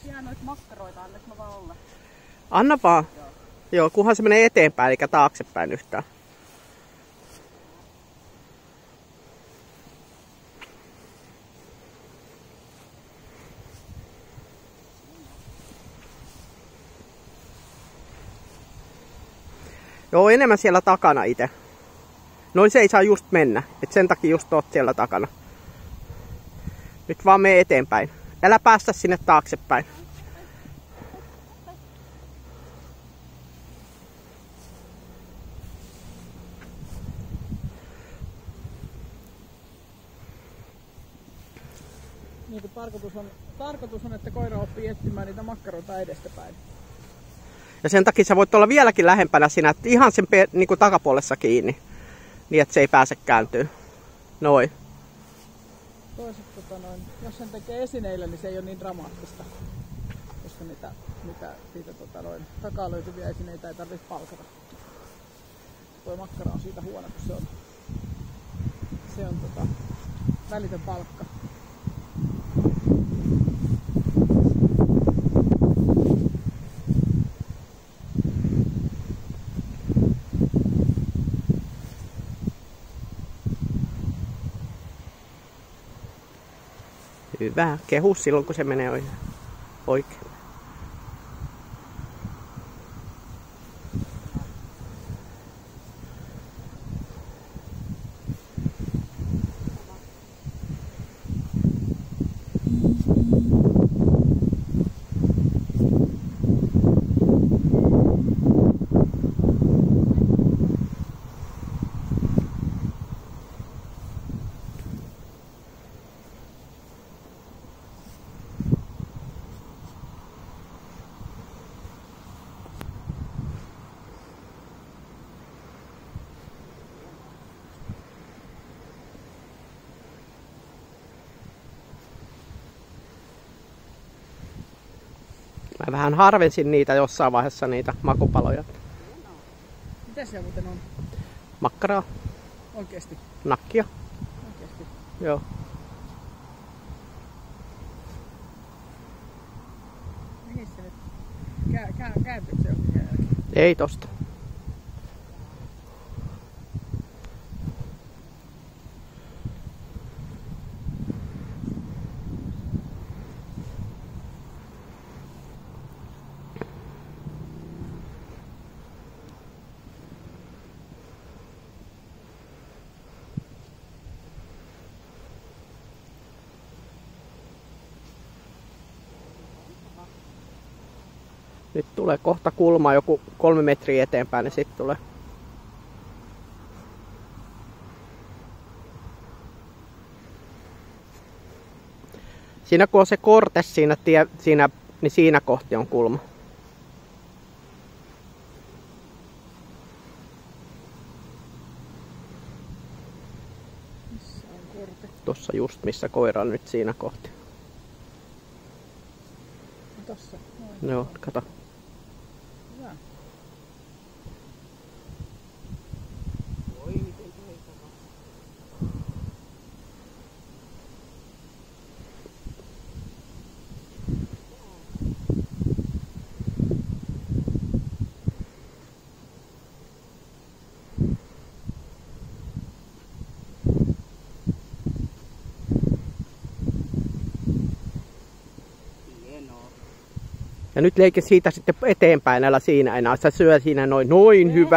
jää noita makkaroita, anneks mä vaan olla? Anna vaan. Joo, kunhan se menee eteenpäin eikä taaksepäin yhtään. Joo, enemmän siellä takana itse. Noin se ei saa just mennä. Et sen takia just oot siellä takana. Nyt vaan mene eteenpäin. Älä päästä sinne taaksepäin. Niin kuin tarkoitus on, että koira oppii etsimään niitä makkaroita edestäpäin. Ja sen takia sä voit olla vieläkin lähempänä siinä, että ihan sen niin kuin takapuolessa kiinni. Niin, että se ei pääse kääntyä. Noin. Toiset, jos sen tekee esineillä, niin se ei ole niin dramaattista. Koska mitä siitä takaa löytyviä esineitä ei tarvitse palkata. Tuo makkara on siitä huono, kun se on välitön palkka. Hyvä. Kehu silloin, kun se menee oikein. Mä vähän harvensin niitä jossain vaiheessa, niitä makupaloja. Mitä siellä muuten on? Makkaraa. Oikeesti? Nakkia. Oikeesti? Joo. Mihin se nyt? Kääntyykö se johonkin jälkeen? Ei tosta. Nyt tulee kohta kulma joku 3 metriä eteenpäin, niin sitten tulee. Siinä kun on se korte niin siinä kohti on kulma. Missä on korte? Tuossa just missä koira on nyt siinä kohti. Tossa? Noin. Joo, kato. Hyvä. Ja nyt leike siitä sitten eteenpäin, älä siinä enää. Sä syö siinä noin hyvä.